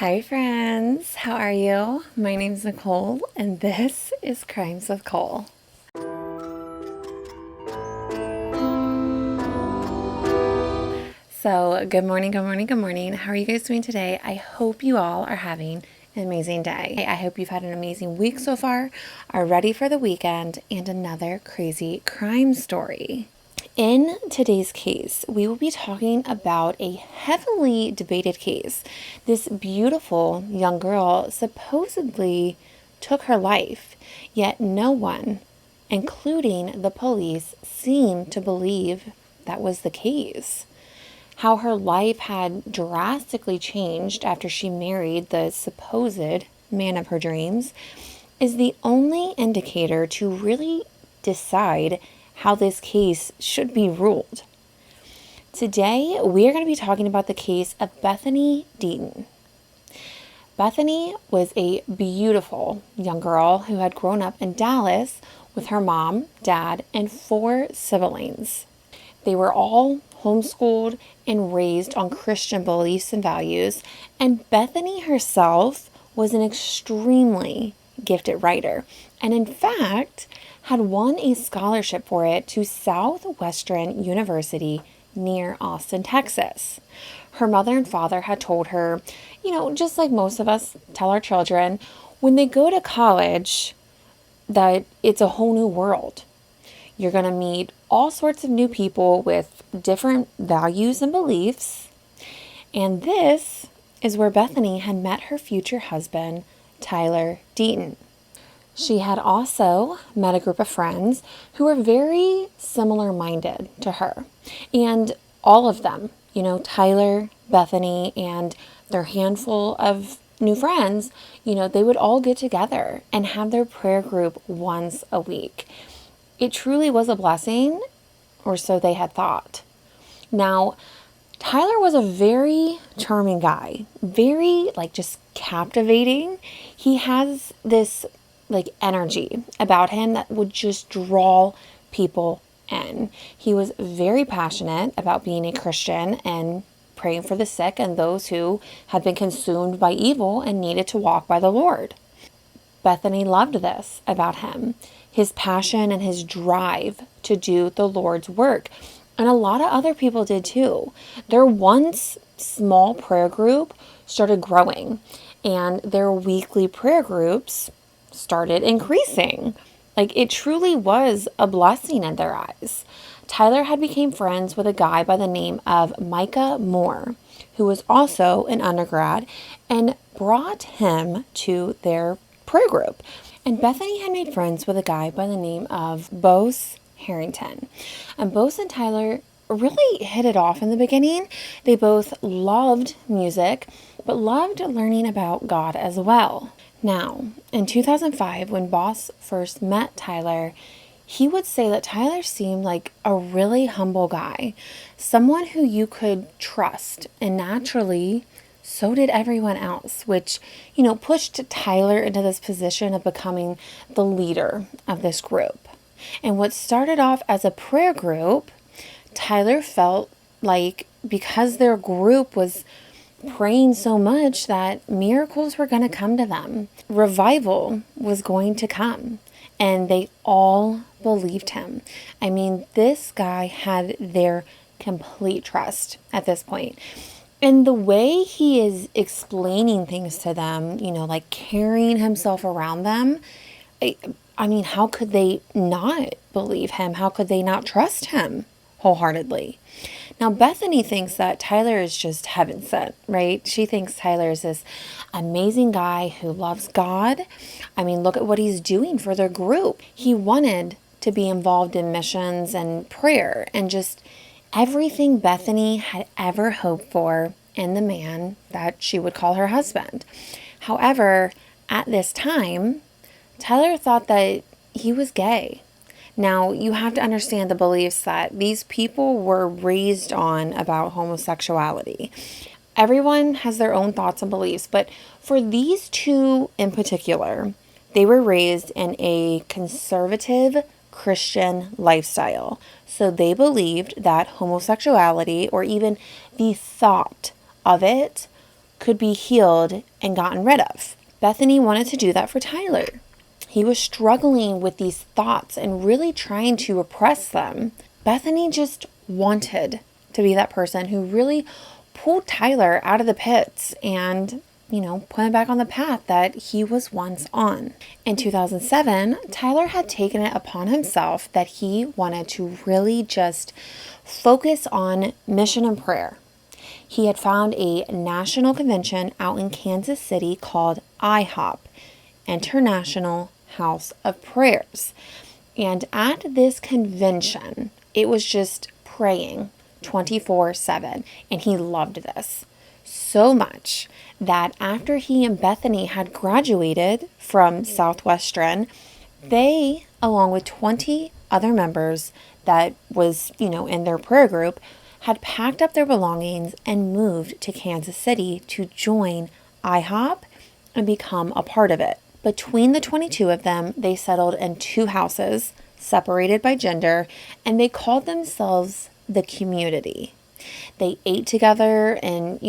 Hi, friends. How are you? My name's Nicole, and this is Crimes with Cole. So, good morning, good morning, good morning. How are you guys doing today? I hope you all are having an amazing day. I hope you've had an amazing week so far, are ready for the weekend, and another crazy crime story. In today's case, we will be talking about a heavily debated case. This beautiful young girl supposedly took her life, yet no one, including the police, seemed to believe that was the case. How her life had drastically changed after she married the supposed man of her dreams is the only indicator to really decide how this case should be ruled. Today, we are going to be talking about the case of Bethany Deaton. Bethany was a beautiful young girl who had grown up in Dallas with her mom, dad, and 4 siblings. They were all homeschooled and raised on Christian beliefs and values, and Bethany herself was an extremely gifted writer, and in fact had won a scholarship for it to Southwestern University near Austin, Texas. Her mother and father had told her, just like most of us tell our children, when they go to college, that it's a whole new world. You're going to meet all sorts of new people with different values and beliefs. And this is where Bethany had met her future husband, Tyler Deaton. She had also met a group of friends who were very similar minded to her. And all of them, Tyler, Bethany, and their handful of new friends, they would all get together and have their prayer group once a week. It truly was a blessing, or so they had thought. Now, Tyler was a very charming guy, very just captivating. He has this energy about him that would just draw people in. He was very passionate about being a Christian and praying for the sick and those who had been consumed by evil and needed to walk by the Lord. Bethany loved this about him, his passion and his drive to do the Lord's work. And a lot of other people did too. Their once small prayer group started growing, and their weekly prayer groups started increasing. It truly was a blessing in their eyes. Tyler had become friends with a guy by the name of Micah Moore, who was also an undergrad, and brought him to their prayer group. And Bethany had made friends with a guy by the name of Bose Harrington. And Bose and Tyler really hit it off in the beginning. They both loved music, but loved learning about God as well. Now, in 2005, when Bose first met Tyler, he would say that Tyler seemed like a really humble guy, someone who you could trust, and naturally, so did everyone else, which, pushed Tyler into this position of becoming the leader of this group. And what started off as a prayer group, Tyler felt like because their group was praying so much that miracles were going to come to them. Revival was going to come. And they all believed him. I mean, this guy had their complete trust at this point. And the way he is explaining things to them, carrying himself around them, I mean, how could they not believe him? How could they not trust him wholeheartedly? Now, Bethany thinks that Tyler is just heaven sent, right? She thinks Tyler is this amazing guy who loves God. I mean, look at what he's doing for their group. He wanted to be involved in missions and prayer and just everything Bethany had ever hoped for in the man that she would call her husband. However, at this time, Tyler thought that he was gay. Now, you have to understand the beliefs that these people were raised on about homosexuality. Everyone has their own thoughts and beliefs, but for these two in particular, they were raised in a conservative Christian lifestyle. So they believed that homosexuality, or even the thought of it, could be healed and gotten rid of. Bethany wanted to do that for Tyler. He was struggling with these thoughts and really trying to repress them. Bethany just wanted to be that person who really pulled Tyler out of the pits and, put him back on the path that he was once on. In 2007, Tyler had taken it upon himself that he wanted to really just focus on mission and prayer. He had found a national convention out in Kansas City called IHOP, International House of Prayers. And at this convention, it was just praying 24/7. And he loved this so much that after he and Bethany had graduated from Southwestern, they, along with 20 other members that was, in their prayer group, had packed up their belongings and moved to Kansas City to join IHOP and become a part of it. Between the 22 of them, they settled in 2 houses, separated by gender, and they called themselves the Community. They ate together and,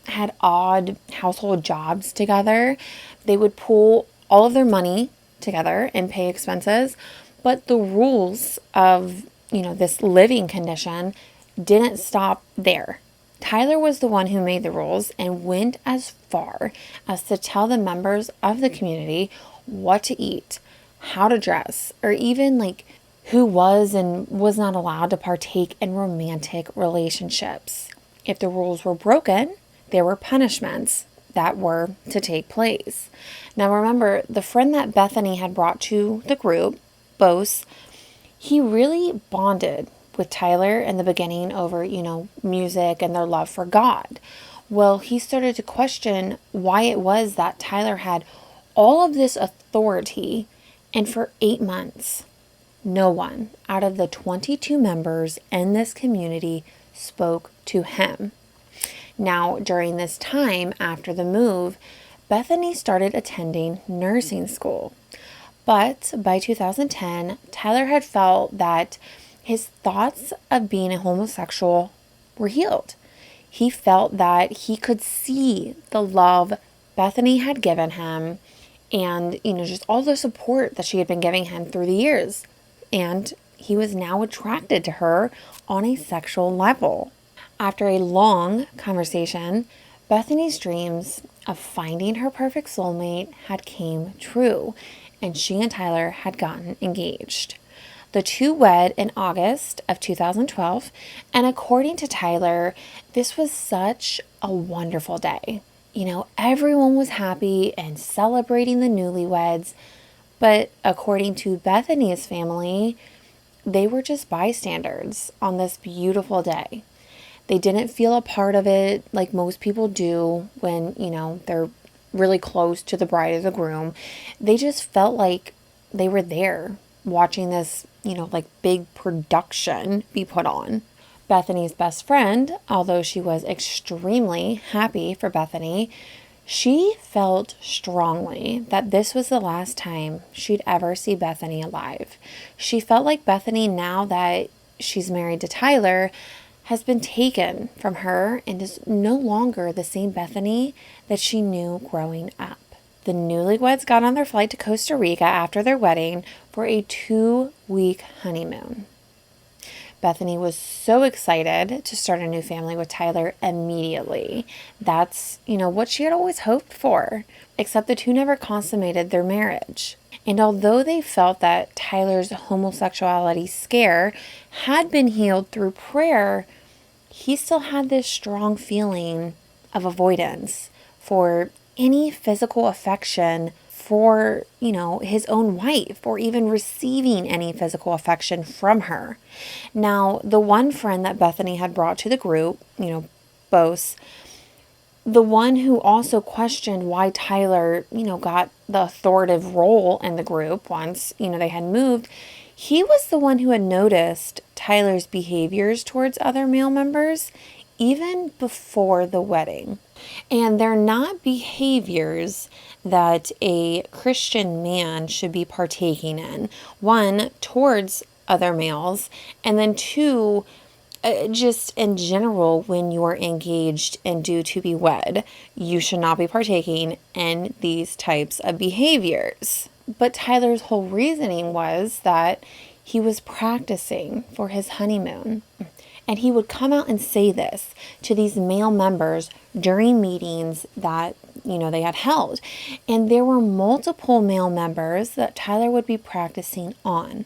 had odd household jobs together. They would pool all of their money together and pay expenses. But the rules of, this living condition didn't stop there. Tyler was the one who made the rules and went as far as to tell the members of the community what to eat, how to dress, or even who was and was not allowed to partake in romantic relationships. If the rules were broken, there were punishments that were to take place. Now remember, the friend that Bethany had brought to the group, Bose, he really bonded with Tyler in the beginning over, music and their love for God. Well, he started to question why it was that Tyler had all of this authority, and for 8 months, no one out of the 22 members in this community spoke to him. Now, during this time after the move, Bethany started attending nursing school. But by 2010, Tyler had felt that his thoughts of being a homosexual were healed. He felt that he could see the love Bethany had given him and, just all the support that she had been giving him through the years. And he was now attracted to her on a sexual level. After a long conversation, Bethany's dreams of finding her perfect soulmate had came true, and she and Tyler had gotten engaged. The two wed in August of 2012, and according to Tyler, this was such a wonderful day. Everyone was happy and celebrating the newlyweds, but according to Bethany's family, they were just bystanders on this beautiful day. They didn't feel a part of it like most people do when, they're really close to the bride or the groom. They just felt like they were there watching this, big production be put on. Bethany's best friend, although she was extremely happy for Bethany, she felt strongly that this was the last time she'd ever see Bethany alive. She felt like Bethany, now that she's married to Tyler, has been taken from her and is no longer the same Bethany that she knew growing up. The newlyweds got on their flight to Costa Rica after their wedding for a 2-week honeymoon. Bethany was so excited to start a new family with Tyler immediately. That's, what she had always hoped for, except the two never consummated their marriage. And although they felt that Tyler's homosexuality scare had been healed through prayer, he still had this strong feeling of avoidance for any physical affection for, his own wife, or even receiving any physical affection from her. Now, the one friend that Bethany had brought to the group, Bose, the one who also questioned why Tyler, got the authoritative role in the group once, they had moved, he was the one who had noticed Tyler's behaviors towards other male members even before the wedding. And they're not behaviors that a Christian man should be partaking in. One, towards other males, and then two, just in general, when you're engaged and due to be wed, you should not be partaking in these types of behaviors. But Tyler's whole reasoning was that he was practicing for his honeymoon. And he would come out and say this to these male members during meetings that, they had held. And there were multiple male members that Tyler would be practicing on.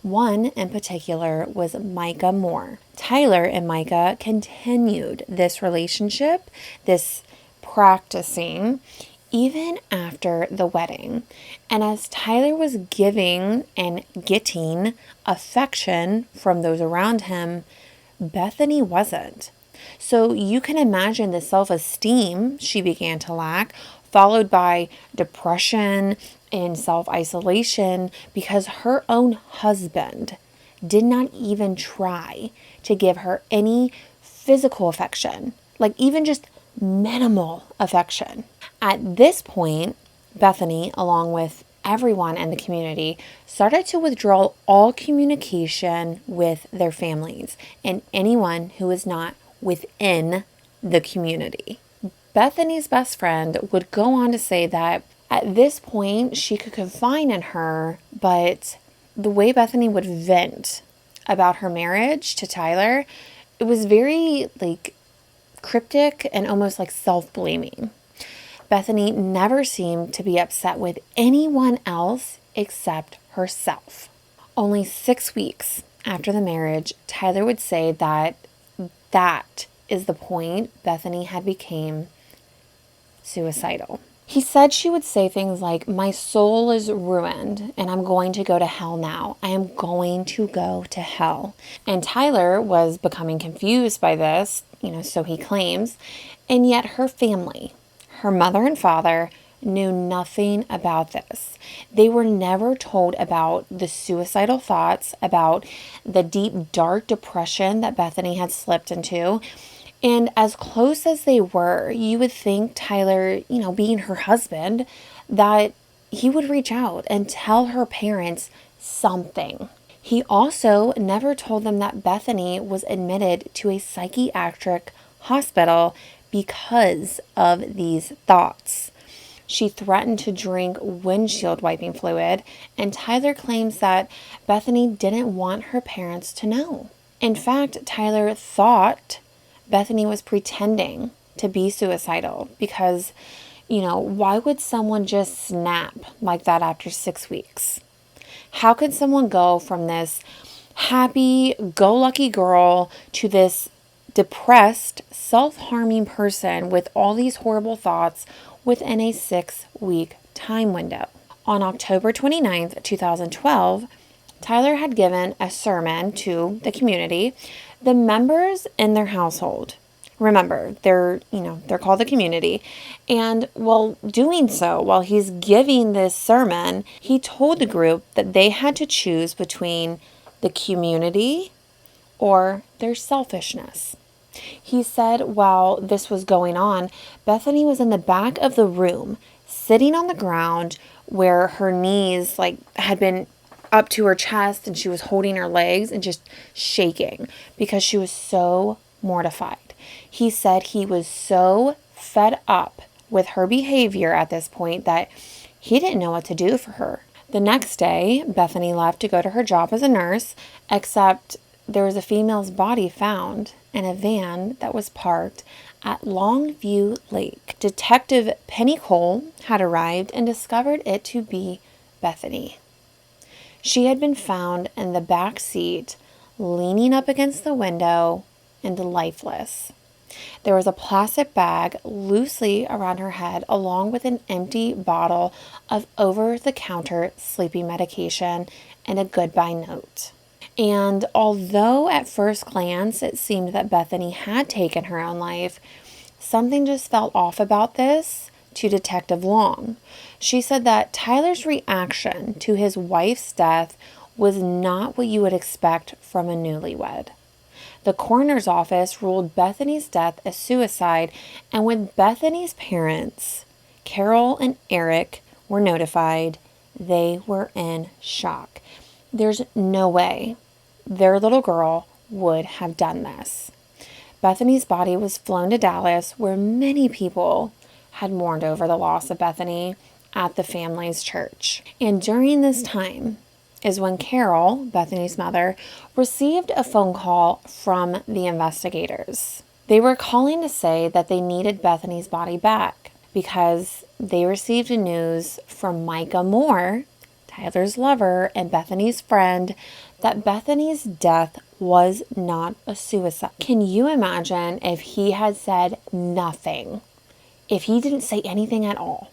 One in particular was Micah Moore. Tyler and Micah continued this relationship, this practicing, even after the wedding. And as Tyler was giving and getting affection from those around him, Bethany wasn't. So you can imagine the self-esteem she began to lack, followed by depression and self-isolation, because her own husband did not even try to give her any physical affection, like even just minimal affection. At this point, Bethany, along with everyone in the community, started to withdraw all communication with their families and anyone who was not within the community. Bethany's best friend would go on to say that at this point she could confide in her, but the way Bethany would vent about her marriage to Tyler, it was very cryptic and almost like self-blaming. Bethany never seemed to be upset with anyone else except herself. Only 6 weeks after the marriage, Tyler would say that is the point Bethany had become suicidal. He said she would say things like, "My soul is ruined and I'm going to go to hell now. I am going to go to hell." And Tyler was becoming confused by this, so he claims. And yet her family, her mother and father, knew nothing about this. They were never told about the suicidal thoughts, about the deep, dark depression that Bethany had slipped into. And as close as they were, you would think Tyler, being her husband, that he would reach out and tell her parents something. He also never told them that Bethany was admitted to a psychiatric hospital because of these thoughts. She threatened to drink windshield wiping fluid, and Tyler claims that Bethany didn't want her parents to know. In fact, Tyler thought Bethany was pretending to be suicidal because, why would someone just snap like that after 6 weeks? How could someone go from this happy-go-lucky girl to this depressed, self-harming person with all these horrible thoughts within a 6-week time window? On October 29th, 2012, Tyler had given a sermon to the community, the members in their household. Remember, they're called the community. And while doing so, while he's giving this sermon, he told the group that they had to choose between the community or their selfishness. He said while this was going on, Bethany was in the back of the room, sitting on the ground where her knees had been up to her chest, and she was holding her legs and just shaking because she was so mortified. He said he was so fed up with her behavior at this point that he didn't know what to do for her. The next day, Bethany left to go to her job as a nurse, except there was a female's body found in a van that was parked at Longview Lake. Detective Penny Cole had arrived and discovered it to be Bethany. She had been found in the back seat, leaning up against the window and lifeless. There was a plastic bag loosely around her head, along with an empty bottle of over-the-counter sleeping medication and a goodbye note. And although at first glance it seemed that Bethany had taken her own life, something just felt off about this to Detective Long. She said that Tyler's reaction to his wife's death was not what you would expect from a newlywed. The coroner's office ruled Bethany's death a suicide, and when Bethany's parents, Carol and Eric, were notified, they were in shock. There's no way their little girl would have done this. Bethany's body was flown to Dallas, where many people had mourned over the loss of Bethany at the family's church. And during this time is when Carol, Bethany's mother, received a phone call from the investigators. They were calling to say that they needed Bethany's body back because they received news from Micah Moore, Tyler's lover and Bethany's friend, that Bethany's death was not a suicide. Can you imagine if he had said nothing? If he didn't say anything at all?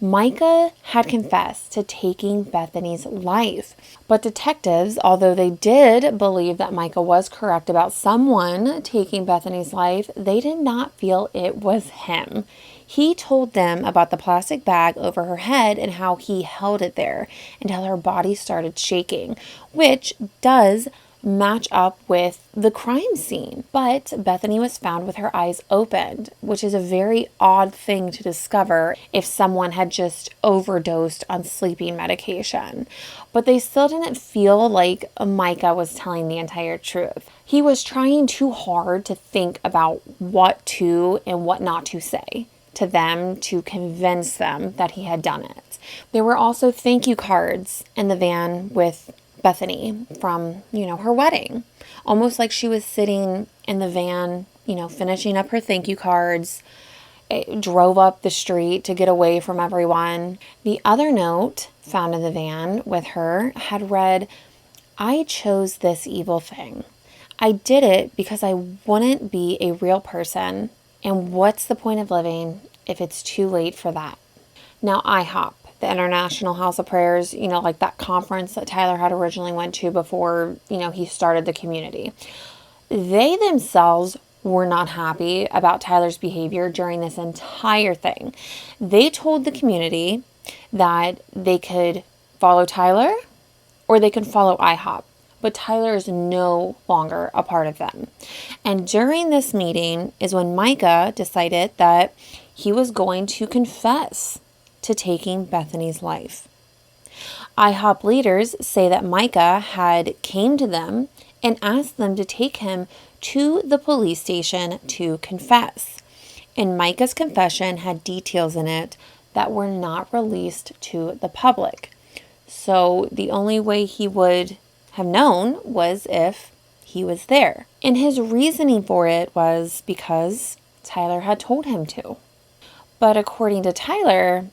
Micah had confessed to taking Bethany's life. But detectives, although they did believe that Micah was correct about someone taking Bethany's life, they did not feel it was him. He told them about the plastic bag over her head and how he held it there until her body started shaking, which does match up with the crime scene. But Bethany was found with her eyes opened, which is a very odd thing to discover if someone had just overdosed on sleeping medication. But they still didn't feel like Micah was telling the entire truth. He was trying too hard to think about what to and what not to say to them to convince them that he had done it. There were also thank you cards in the van with Bethany from, her wedding. Almost like she was sitting in the van, finishing up her thank you cards, drove up the street to get away from everyone. The other note found in the van with her had read, "I chose this evil thing. I did it because I wouldn't be a real person. And what's the point of living if it's too late for that?" Now, IHOP, the International House of Prayers, like that conference that Tyler had originally went to before, he started the community. They themselves were not happy about Tyler's behavior during this entire thing. They told the community that they could follow Tyler or they could follow IHOP. But Tyler is no longer a part of them. And during this meeting is when Micah decided that he was going to confess to taking Bethany's life. IHOP leaders say that Micah had came to them and asked them to take him to the police station to confess. And Micah's confession had details in it that were not released to the public. So the only way he would have known was if he was there. And his reasoning for it was because Tyler had told him to. But according to Tyler,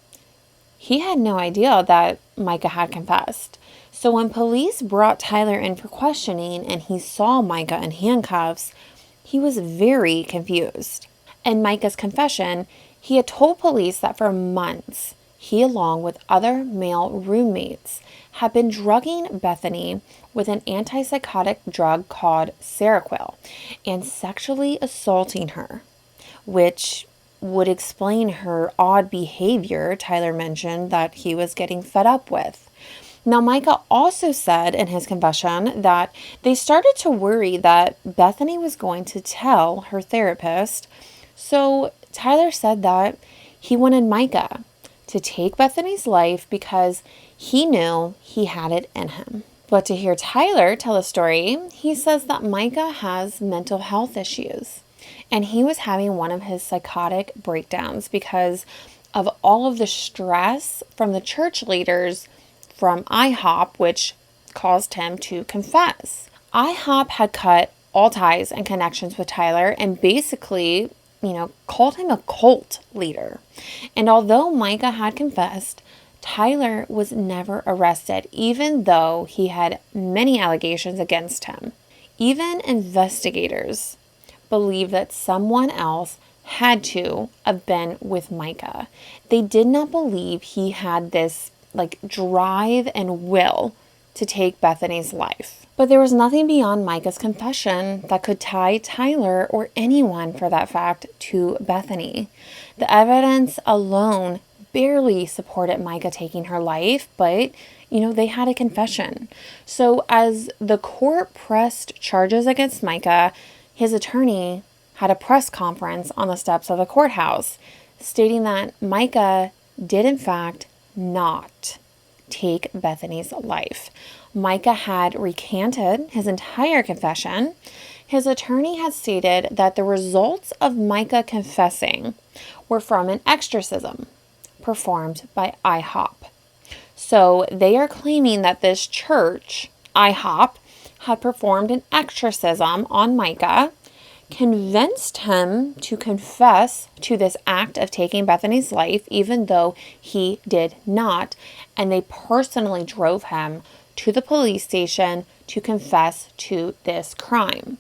he had no idea that Micah had confessed. So when police brought Tyler in for questioning and he saw Micah in handcuffs, he was very confused. In Micah's confession, he had told police that for months, he, along with other male roommates, had been drugging Bethany with an antipsychotic drug called Seroquel and sexually assaulting her, which would explain her odd behavior Tyler mentioned that he was getting fed up with. Now, Micah also said in his confession that they started to worry that Bethany was going to tell her therapist. So Tyler said that he wanted Micah to take Bethany's life because he knew he had it in him. But to hear Tyler tell the story, he says that Micah has mental health issues. And he was having one of his psychotic breakdowns because of all of the stress from the church leaders from IHOP, which caused him to confess. IHOP had cut all ties and connections with Tyler and basically, called him a cult leader. And although Micah had confessed, Tyler was never arrested, even though he had many allegations against him. Even investigators believe that someone else had to have been with Micah. They did not believe he had this drive and will to take Bethany's life. But there was nothing beyond Micah's confession that could tie Tyler or anyone for that fact to Bethany. The evidence alone barely supported Micah taking her life, but they had a confession. So as the court pressed charges against Micah, his attorney had a press conference on the steps of the courthouse, stating that Micah did in fact not take Bethany's life. Micah had recanted his entire confession. His attorney had stated that the results of Micah confessing were from an exorcism performed by IHOP. So they are claiming that this church, IHOP, had performed an exorcism on Micah, convinced him to confess to this act of taking Bethany's life, even though he did not, and they personally drove him to the police station to confess to this crime.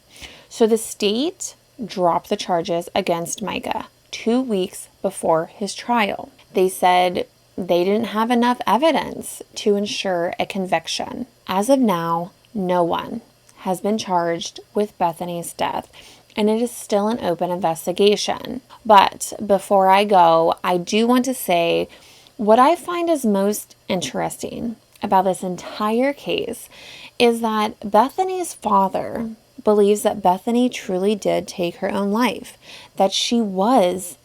So the state dropped the charges against Micah 2 weeks before his trial. They said they didn't have enough evidence to ensure a conviction. As of now, no one has been charged with Bethany's death, and it is still an open investigation. But before I go, I do want to say what I find is most interesting about this entire case is that Bethany's father believes that Bethany truly did take her own life, that she was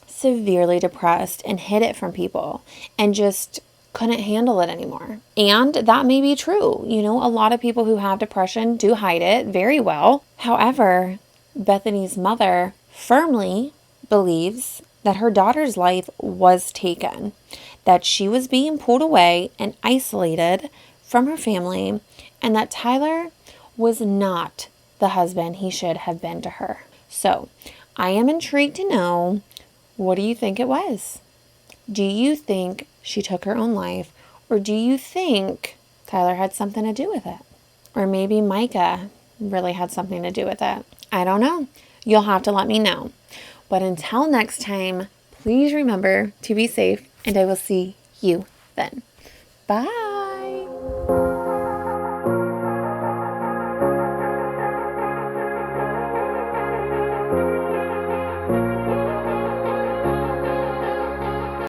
severely depressed and hid it from people and just couldn't handle it anymore. And that may be true. You know, a lot of people who have depression do hide it very well. However, Bethany's mother firmly believes that her daughter's life was taken, that she was being pulled away and isolated from her family, and that Tyler was not the husband he should have been to her. So, I am intrigued to know, what do you think it was? Do you think she took her own life, or do you think Tyler had something to do with it? Or maybe Micah really had something to do with it. I don't know. You'll have to let me know. But until next time, please remember to be safe, and I will see you then. Bye.